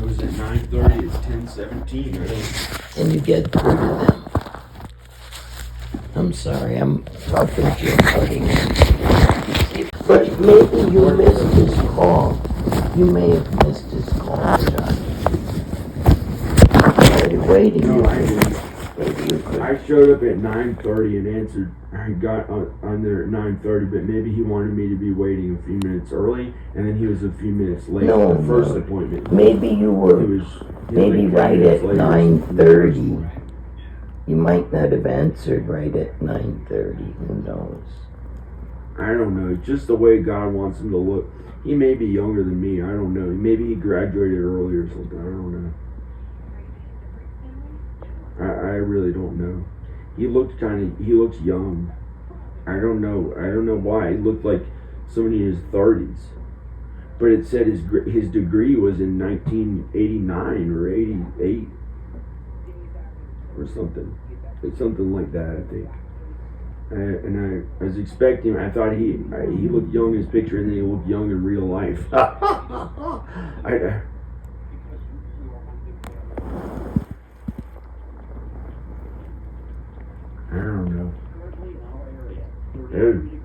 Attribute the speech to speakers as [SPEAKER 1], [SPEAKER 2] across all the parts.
[SPEAKER 1] It was at 9:30. It's 10:17.
[SPEAKER 2] And you get through to them. I'm sorry, I'm talking to your buddy. But maybe you missed his call. You may have missed his call, John. I'm waiting.
[SPEAKER 1] No, I didn't. I showed up at 9:30 and answered. I got on there at 9:30, but maybe he wanted me to be waiting a few minutes early, and then he was a few minutes late for the first appointment.
[SPEAKER 2] Maybe you were. Maybe
[SPEAKER 1] like
[SPEAKER 2] right at 9:30.
[SPEAKER 1] Right.
[SPEAKER 2] You might not have answered right at 9:30. Who knows?
[SPEAKER 1] I don't know. Just the way God wants him to look. He may be younger than me. I don't know. Maybe he graduated early or something. I don't know. I really don't know. He looks young. I don't know why. He looked like somebody in his 30s. But it said his degree was in 1989 or 88 or something. It's something like that, I think. And I was expecting. I thought he looked young in his picture, and then he looked young in real life. I don't know. Dude.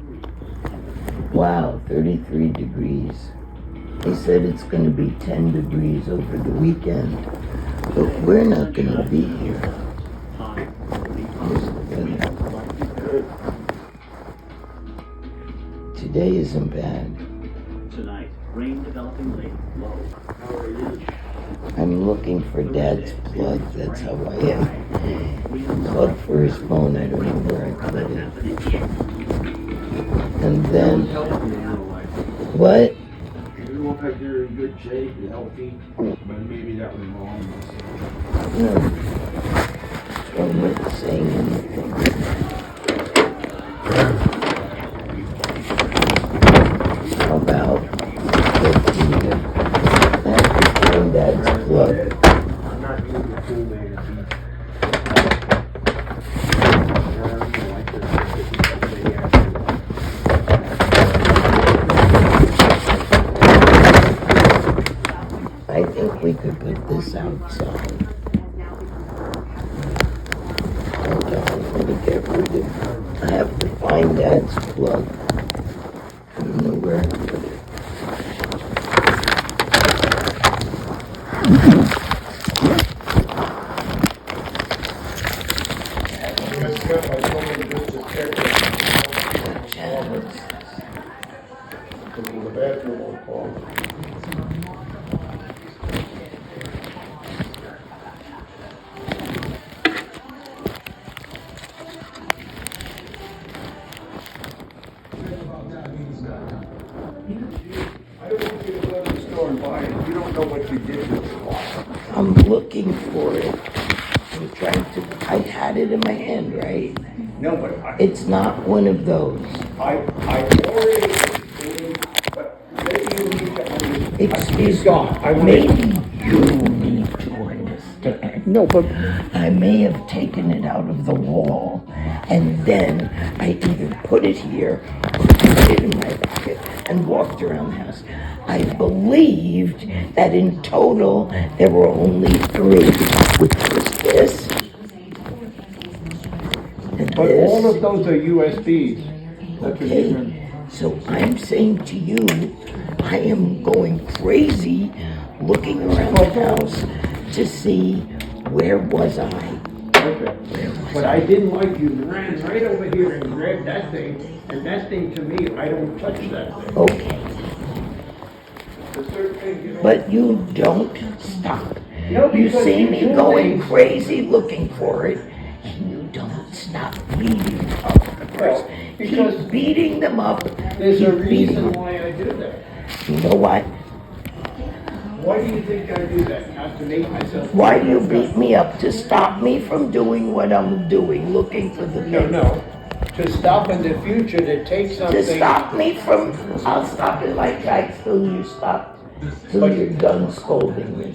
[SPEAKER 2] Wow, 33 degrees. They said it's going to be 10 degrees over the weekend, but we're not going to be here. Today isn't bad.
[SPEAKER 3] Tonight, rain developing late, low.
[SPEAKER 2] I'm looking for Dad's plug, that's how I am. Plug for his phone, I don't know where I put it. And then, what?
[SPEAKER 1] You look like you're in good shape, you're healthy, but maybe that was wrong.
[SPEAKER 2] No. I'm not saying anything. How about 15 minutes? And Dad's plug.
[SPEAKER 1] I'm not being the cool man to be.
[SPEAKER 2] I think we could put this outside. Hold on, let me get rid of it. I have to find Dad's plug. I don't know where I put it. I'm looking for it. I'm trying to. I had it in my hand, right?
[SPEAKER 4] No, but
[SPEAKER 2] It's not one of those.
[SPEAKER 4] I already, but maybe you need to understand.
[SPEAKER 2] Excuse me.
[SPEAKER 4] I
[SPEAKER 2] Maybe you need to understand.
[SPEAKER 4] No, but
[SPEAKER 2] I may have taken it out of the wall, and then I either put it here or put it in my pocket and walked around the house. I believed that in total there were only 3, which was this and
[SPEAKER 4] but
[SPEAKER 2] this.
[SPEAKER 4] all of those are USBs. That's a different.
[SPEAKER 2] Okay, so I'm saying to you, I am going crazy looking around the house to see where was I.
[SPEAKER 4] Okay. But I didn't like you ran right over here and grabbed that thing, and that thing to me, I don't touch that thing.
[SPEAKER 2] Okay,
[SPEAKER 4] The third thing, you know.
[SPEAKER 2] but you don't stop.
[SPEAKER 4] No,
[SPEAKER 2] You
[SPEAKER 4] because
[SPEAKER 2] see
[SPEAKER 4] you
[SPEAKER 2] me
[SPEAKER 4] do
[SPEAKER 2] going
[SPEAKER 4] things-
[SPEAKER 2] crazy looking for it, and you don't stop beating up the person.
[SPEAKER 4] because
[SPEAKER 2] Keep beating them up.
[SPEAKER 4] There's a
[SPEAKER 2] Keep beating
[SPEAKER 4] reason
[SPEAKER 2] them.
[SPEAKER 4] why I do that.
[SPEAKER 2] You know what?
[SPEAKER 4] Why do you think I do that? Not to make myself.
[SPEAKER 2] Why do you beat me up? To stop me from doing what I'm doing, looking for the
[SPEAKER 4] No,
[SPEAKER 2] thing?
[SPEAKER 4] no. To stop in the future, to take something.
[SPEAKER 2] To stop me from, I'll stop in my tracks till you stop, till you're done scolding me.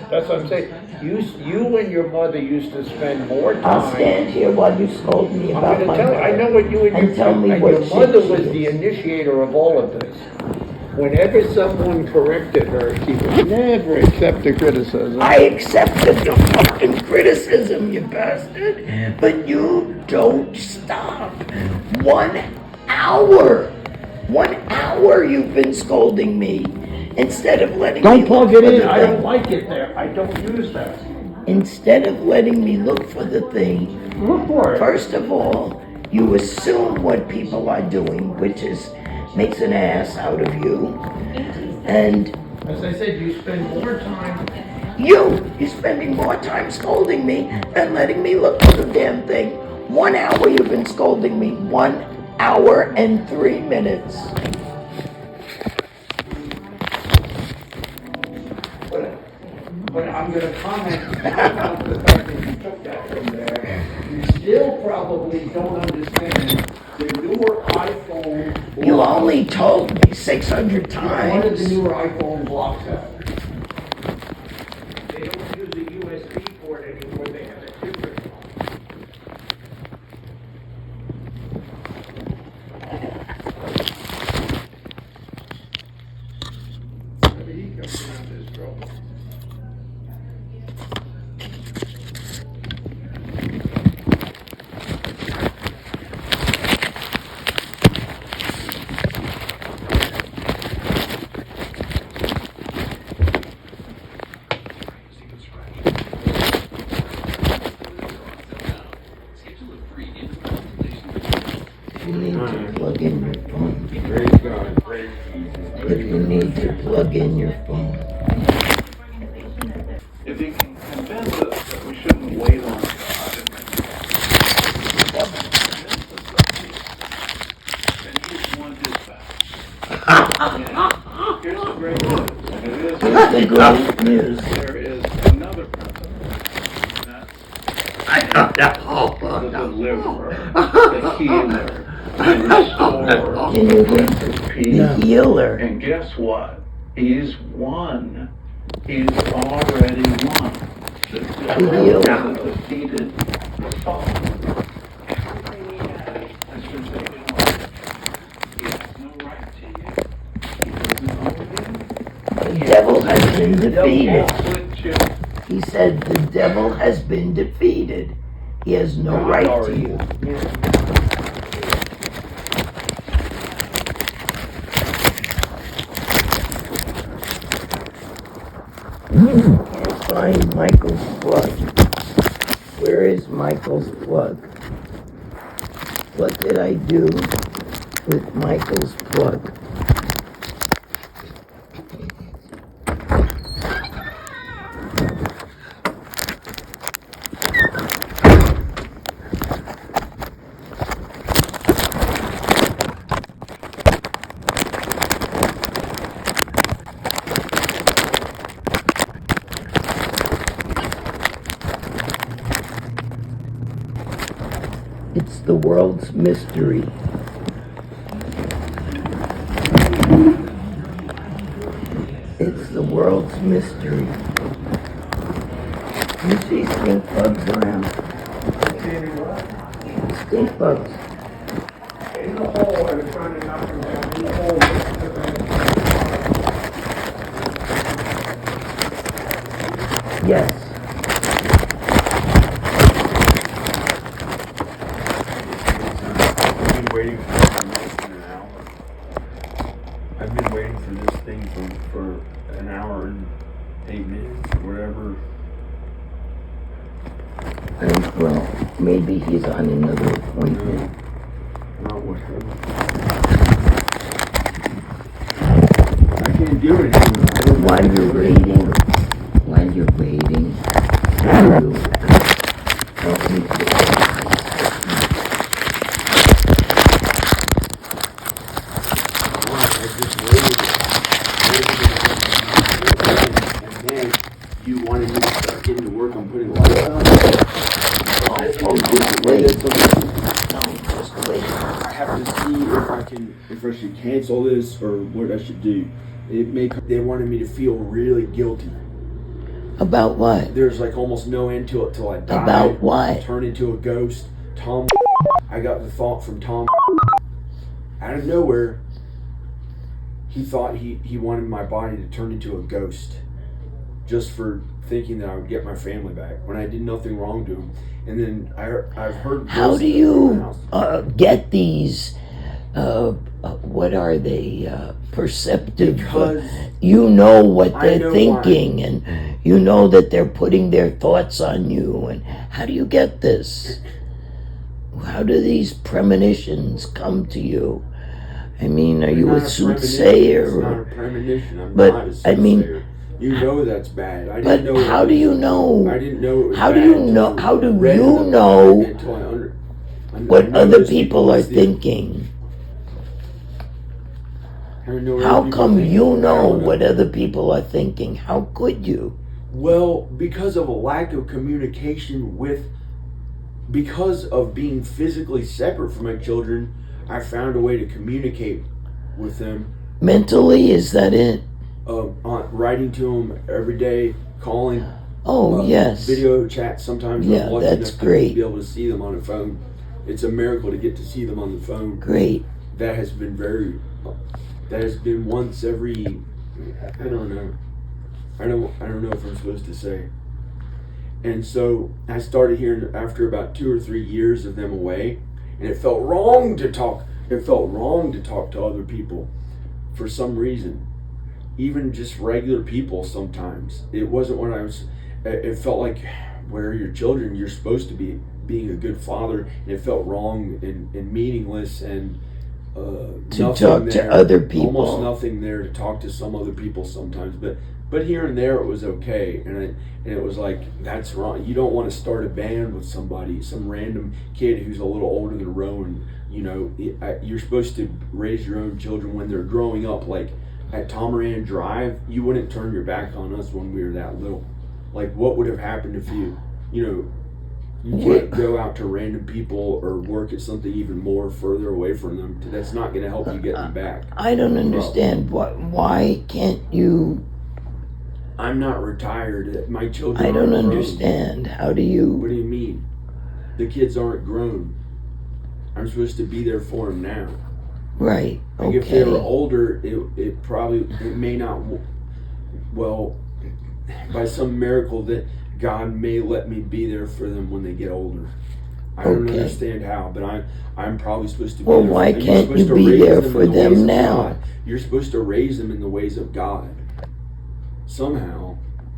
[SPEAKER 4] That's what I'm saying. You and your mother used to spend more time.
[SPEAKER 2] I'll stand here while you scold me
[SPEAKER 4] I'm
[SPEAKER 2] about
[SPEAKER 4] gonna
[SPEAKER 2] my
[SPEAKER 4] tell you, I know what you
[SPEAKER 2] and tell me
[SPEAKER 4] and
[SPEAKER 2] what
[SPEAKER 4] your
[SPEAKER 2] shit
[SPEAKER 4] mother
[SPEAKER 2] she
[SPEAKER 4] was
[SPEAKER 2] is.
[SPEAKER 4] the initiator of all of this. Whenever someone corrected her, she would never accept the criticism.
[SPEAKER 2] I accepted the fucking criticism, you bastard. But you don't stop. 1 hour. 1 hour you've been scolding me. Instead of letting me
[SPEAKER 4] Don't plug
[SPEAKER 2] look
[SPEAKER 4] it
[SPEAKER 2] for
[SPEAKER 4] in.
[SPEAKER 2] the
[SPEAKER 4] I
[SPEAKER 2] thing.
[SPEAKER 4] don't like it there. I don't use that.
[SPEAKER 2] Instead of letting me look for the thing,
[SPEAKER 4] Look for it.
[SPEAKER 2] first of all, you assume what people are doing, which is makes an ass out of you. And
[SPEAKER 4] As I said, you spend more time.
[SPEAKER 2] you're spending more time scolding me than letting me look for the damn thing. 1 hour you've been scolding me. 1 hour and 3 minutes.
[SPEAKER 4] But I'm going to comment about the fact that you took that from there. You still probably don't understand the newer iPhone.
[SPEAKER 2] You only told me 600
[SPEAKER 4] What does
[SPEAKER 2] times.
[SPEAKER 4] the newer iPhone blocks out? They don't use a USB port anymore. They have a different one. Maybe he comes around this trouble.
[SPEAKER 2] You need to plug in your phone.
[SPEAKER 1] Praise God. Praise Jesus.
[SPEAKER 2] If you need to plug in your phone.
[SPEAKER 5] If he can convince us that we shouldn't wait on God and then he's won his battle. Here's the great news. And it is
[SPEAKER 2] Here's the great news.
[SPEAKER 5] there is another principle. That's the deliverer, the healer, the restorer,
[SPEAKER 2] Can you hear?
[SPEAKER 5] the peace.
[SPEAKER 2] The healer.
[SPEAKER 5] And guess what? He's won. He's already won. The
[SPEAKER 2] healer.
[SPEAKER 5] devil has defeated the foe. That's been taken away. He has no right to you. He doesn't own you.
[SPEAKER 2] The devil has been
[SPEAKER 5] The
[SPEAKER 2] defeated.
[SPEAKER 5] devil quit you.
[SPEAKER 2] He said the devil has been defeated. He has no right to you. Can't find Michael's plug. Where is Michael's plug? What did I do with Michael's plug? It's the world's mystery. It's the world's mystery. You see stink bugs around? Stink bugs.
[SPEAKER 4] In the hole, I was trying to knock him down in the hole.
[SPEAKER 2] Yes.
[SPEAKER 1] I've been waiting for this for an hour. I've been waiting for this thing for an hour and 8 minutes or whatever.
[SPEAKER 2] And, well, maybe he's on another appointment.
[SPEAKER 1] Not whatever. I can't do it anymore. I don't know
[SPEAKER 2] While
[SPEAKER 1] how to
[SPEAKER 2] you're
[SPEAKER 1] do it anymore.
[SPEAKER 2] waiting, you help me to
[SPEAKER 1] I just waited. And then you wanted me to start getting to work on putting lights on.
[SPEAKER 2] just wait. No, just wait.
[SPEAKER 1] I have to see if I should cancel this or what I should do. They wanted me to feel really guilty.
[SPEAKER 2] About what?
[SPEAKER 1] There's like almost no end to it till I die.
[SPEAKER 2] About what?
[SPEAKER 1] Turn into a ghost. I got the thought from Tom out of nowhere. he thought he wanted my body to turn into a ghost, just for thinking that I would get my family back when I did nothing wrong to him. And then I've heard.
[SPEAKER 2] How do you get these? What are they? Perceptive.
[SPEAKER 1] Because
[SPEAKER 2] you know what
[SPEAKER 1] I
[SPEAKER 2] they're
[SPEAKER 1] know
[SPEAKER 2] thinking,
[SPEAKER 1] why.
[SPEAKER 2] and you know that they're putting their thoughts on you. And how do you get this? How do these premonitions come to you? I mean, are you
[SPEAKER 1] Not
[SPEAKER 2] a soothsayer?
[SPEAKER 1] It's not a premonition. I'm
[SPEAKER 2] But,
[SPEAKER 1] not a
[SPEAKER 2] I
[SPEAKER 1] soothsayer.
[SPEAKER 2] mean-
[SPEAKER 1] you know that's bad. I
[SPEAKER 2] But
[SPEAKER 1] didn't know.
[SPEAKER 2] how do you know?
[SPEAKER 1] I didn't know it was
[SPEAKER 2] How
[SPEAKER 1] bad
[SPEAKER 2] do you
[SPEAKER 1] until
[SPEAKER 2] know?
[SPEAKER 1] I
[SPEAKER 2] How do
[SPEAKER 1] read
[SPEAKER 2] you
[SPEAKER 1] it
[SPEAKER 2] know
[SPEAKER 1] until I
[SPEAKER 2] what
[SPEAKER 1] know
[SPEAKER 2] other
[SPEAKER 1] those
[SPEAKER 2] people are
[SPEAKER 1] is the-
[SPEAKER 2] thinking?
[SPEAKER 1] I know what
[SPEAKER 2] How
[SPEAKER 1] other people
[SPEAKER 2] come
[SPEAKER 1] think.
[SPEAKER 2] you
[SPEAKER 1] I
[SPEAKER 2] know
[SPEAKER 1] don't
[SPEAKER 2] what other people are thinking? How could you?
[SPEAKER 1] Well, because of a lack of communication because of being physically separate from my children, I found a way to communicate with them.
[SPEAKER 2] Mentally, is that it?
[SPEAKER 1] Writing to them every day, calling.
[SPEAKER 2] Oh, yes.
[SPEAKER 1] Video chat sometimes.
[SPEAKER 2] Yeah,
[SPEAKER 1] I'm lucky
[SPEAKER 2] that's
[SPEAKER 1] enough
[SPEAKER 2] great.
[SPEAKER 1] to be able to see them on the phone. It's a miracle to get to see them on the phone.
[SPEAKER 2] Great.
[SPEAKER 1] That has been once every, I don't know. I don't know if I'm supposed to say. And so I started hearing after about 2 or 3 years of them away, and it felt wrong to talk. It felt wrong to talk to other people for some reason. Even just regular people sometimes. It wasn't what I was. It felt like, where are your children? You're supposed to be being a good father, and it felt wrong and meaningless and
[SPEAKER 2] To
[SPEAKER 1] nothing
[SPEAKER 2] talk to
[SPEAKER 1] there.
[SPEAKER 2] other people.
[SPEAKER 1] Almost nothing there to talk to some other people sometimes, but here and there it was okay, and it was like, that's wrong. You don't want to start a band with somebody, some random kid who's a little older than Rowan. You know, you're supposed to raise your own children when they're growing up. Like at Tomarand Drive, you wouldn't turn your back on us when we were that little. Like, what would have happened if you can't go out to random people or work at something even more further away from them. That's not going to help you get them back.
[SPEAKER 2] I don't understand. Why can't you?
[SPEAKER 1] I'm not retired. My children
[SPEAKER 2] I don't
[SPEAKER 1] aren't grown.
[SPEAKER 2] understand. How do
[SPEAKER 1] What
[SPEAKER 2] you?
[SPEAKER 1] do you mean? The kids aren't grown. I'm supposed to be there for them now.
[SPEAKER 2] Right.
[SPEAKER 1] Like if they were
[SPEAKER 2] Okay.
[SPEAKER 1] older, it may not. Well, by some miracle that God may let me be there for them when they get older. I don't
[SPEAKER 2] Okay.
[SPEAKER 1] understand how, but I'm probably supposed to be
[SPEAKER 2] Well,
[SPEAKER 1] there.
[SPEAKER 2] why
[SPEAKER 1] for them.
[SPEAKER 2] can't
[SPEAKER 1] You're
[SPEAKER 2] you
[SPEAKER 1] supposed to
[SPEAKER 2] be
[SPEAKER 1] raise
[SPEAKER 2] there
[SPEAKER 1] them
[SPEAKER 2] for
[SPEAKER 1] in the
[SPEAKER 2] them
[SPEAKER 1] ways of
[SPEAKER 2] now?
[SPEAKER 1] God. You're supposed to raise them in the ways of God. Somehow.